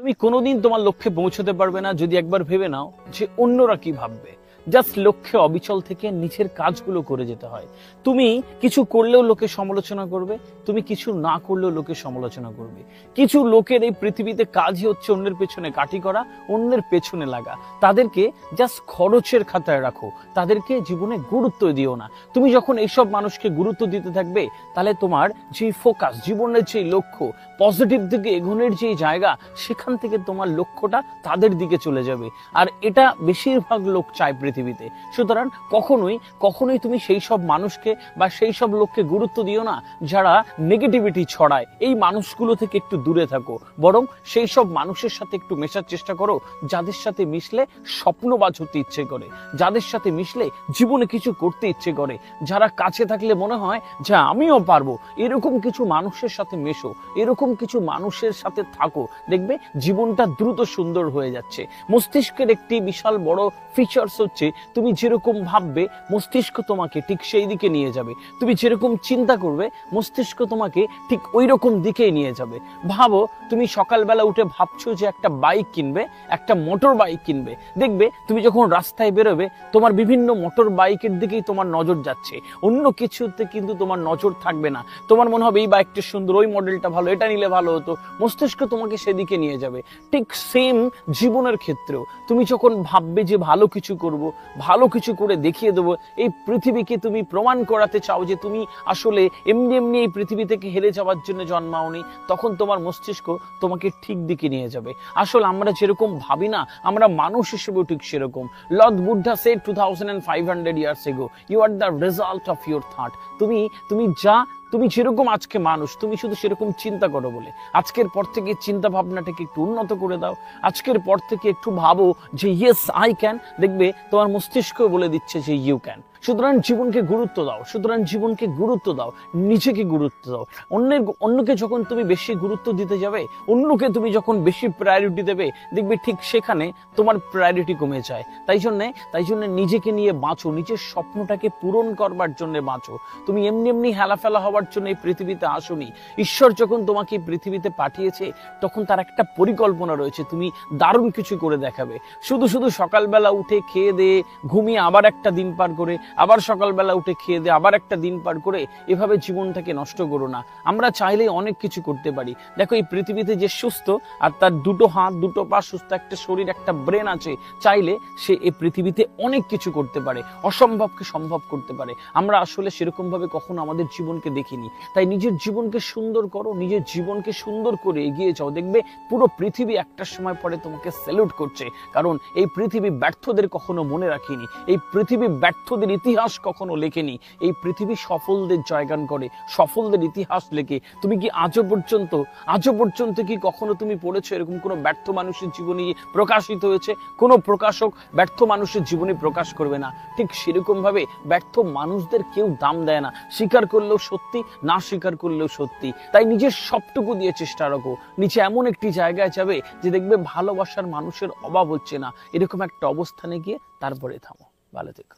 তুমি কোনোদিন তোমার লক্ষ্যে পৌঁছতে পারবে না যদি একবার ভেবে নাও যে অন্যরা কি ভাববে। জাস্ট লক্ষ্যে অবিচল থেকে নিচের কাজগুলো করে যেতে হয়। তুমি কিছু করলেও লোকে সমালোচনা করবে, তুমি কিছু না করলেও লোকে সমালোচনা করবে। কিছু লোকের এই পৃথিবীতে কাজই হচ্ছে অন্যের পেছনে কাঠি করা, অন্যের পেছনে লাগা। তাদেরকে জাস্ট খরচের খাতায় রাখো, তাদেরকে জীবনে গুরুত্ব দিও না। তুমি যখন এইসব মানুষকে গুরুত্ব দিতে থাকবে, তাহলে তোমার যে ফোকাস, জীবনের যে লক্ষ্য, পজিটিভ দিকে এগোনোর যে জায়গা, সেখান থেকে তোমার লক্ষ্যটা তাদের দিকে চলে যাবে। আর এটা বেশিরভাগ লোক চায় পৃথিবীতে। সুতরাং কখনোই তুমি সেই সব মানুষকে বা সেই সব লোককে গুরুত্ব দিও না যারা নেগেটিভিটি ছড়ায়। এই মানুষগুলো থেকে একটু দূরে থাকো, বরং সেই সব মানুষের সাথে একটু মেশার চেষ্টা করো যাদের সাথে মিশলে স্বপ্নবাজ হতে ইচ্ছে করে, যাদের সাথে মিশলে জীবনে কিছু করতে ইচ্ছে করে, যারা কাছে থাকলে মনে হয় যে আমিও পারবো। এরকম কিছু মানুষের সাথে মেশো, এরকম কিছু মানুষের সাথে থাকো, দেখবে জীবনটা দ্রুত সুন্দর হয়ে যাচ্ছে। মস্তিষ্কের একটি বিশাল বড় ফিচার্স হচ্ছে, তুমি যেরকম ভাববে মস্তিষ্ক তোমাকে ঠিক সেই দিকে নিয়ে যাবে। তুমি যেরকম চিন্তা করবে মস্তিষ্ক তোমাকে ঠিক ওই রকম দিকেই নিয়ে যাবে। ভাবো, তুমি সকালবেলা উঠে ভাবছো যে একটা বাইক কিনবে, একটা মোটর বাইক কিনবে। দেখবে তুমি যখন রাস্তায় বেরোবে, তোমার বিভিন্ন মোটর বাইকের দিকেই তোমার নজর যাচ্ছে, অন্য কিছুতে কিন্তু তোমার নজর থাকবে না। তোমার মনে হবে এই বাইকটা সুন্দর, ওই মডেলটা ভালো, এটা নিলে ভালো হতো। মস্তিষ্ক তোমাকে সেদিকে নিয়ে যাবে। ঠিক সেম জীবনের ক্ষেত্রেও তুমি যখন ভাববে যে ভালো কিছু করব, ভালো কিছু করে দেখিয়ে দেবো, এই পৃথিবীকে তুমি প্রমাণ করাতে চাও যে তুমি আসলে এমনি এমনি এই পৃথিবী থেকে হেরে যাওয়ার জন্য জন্মাওনি, তখন তোমার মস্তিষ্ক তোমাকে ঠিক দিকে নিয়ে যাবে। আসলে আমরা যেরকম ভাবি না, আমরা মানুষ হিসেবেও ঠিক সেরকম। Lord Buddha said 2500 years ago, you are the result of your thought. তুমি যেরকম আজকে মানুষ, তুমি শুধু সেরকম চিন্তা করো বলে। আজকের পর থেকে চিন্তা ভাবনাটাকে একটু উন্নত করে দাও। আজকের পর থেকে একটু ভাবো যে ইয়েস আই ক্যান, দেখবে তোমার মস্তিষ্ক বলে দিচ্ছে যে ইউ ক্যান। সুতরাং জীবনকে গুরুত্ব দাও, নিজেকে গুরুত্ব দাও। অন্যকে যখন তুমি বেশি গুরুত্ব দিতে যাবে, অন্যকে তুমি যখন বেশি প্রায়োরিটি দেবে, দেখবে ঠিক সেখানে তোমার প্রায়োরিটি কমে যায়। তাই জন্য নিজেকে নিয়ে বাঁচো, নিজের স্বপ্নটাকে পূরণ করবার জন্য বাঁচো। তুমি এমনি হেলাফেলা হওয়ার জন্য এই পৃথিবীতে আসোনি। ঈশ্বর যখন তোমাকে এই পৃথিবীতে পাঠিয়েছে, তখন তার একটা পরিকল্পনা রয়েছে, তুমি দারুণ কিছু করে দেখাবে। শুধু সকালবেলা উঠে খেয়ে দিয়ে ঘুমিয়ে আবার একটা দিন পার করে, আবার সকালবেলা উঠে খেয়ে দিয়ে আবার একটা দিন পার করে, এভাবে জীবনটাকে নষ্ট করো না। আমরা চাইলে অনেক কিছু করতে পারি। দেখো, এই পৃথিবীতে যে সুস্থ আর তার দুটো হাত দুটো পা সুস্থ একটা শরীর একটা ব্রেন আছে, চাইলে সে এই পৃথিবীতে অনেক কিছু করতে পারে, অসম্ভবকে সম্ভব করতে পারে। আমরা আসলে সেরকম ভাবে কখনো আমাদের জীবনকে দেখিনি। তাই নিজের জীবনকে সুন্দর করো, নিজের জীবনকে সুন্দর করে এগিয়ে যাও। দেখবে পুরো পৃথিবী একটা সময় পরে তোমাকে স্যালুট করছে, কারণ এই পৃথিবী ব্যর্থদের কখনো মনে রাখিনি, এই পৃথিবী ব্যর্থদের ইতিহাস কখনো লেখেনি। এই পৃথিবী সফলদের জয়গান করে, সফলদের ইতিহাস লেখে। তুমি কি আজও পর্যন্ত কি কখনো তুমি পড়েছো এরকম কোনো ব্যর্থ মানুষের জীবনী প্রকাশিত হয়েছে? কোনো প্রকাশক ব্যর্থ মানুষের জীবনী প্রকাশ করবে না। ঠিক সেরকম ভাবে ব্যর্থ মানুষদের কেউ দাম দেয় না, স্বীকার করলেও সত্যি, না স্বীকার করলেও সত্যি। তাই নিজের সবটুকু দিয়ে চেষ্টা রাখো, নিচে এমন একটি জায়গায় যাবে যে দেখবে ভালোবাসার মানুষের অভাব হচ্ছে না। এরকম একটা অবস্থানে গিয়ে তারপরে থামো। ভালো থেকো।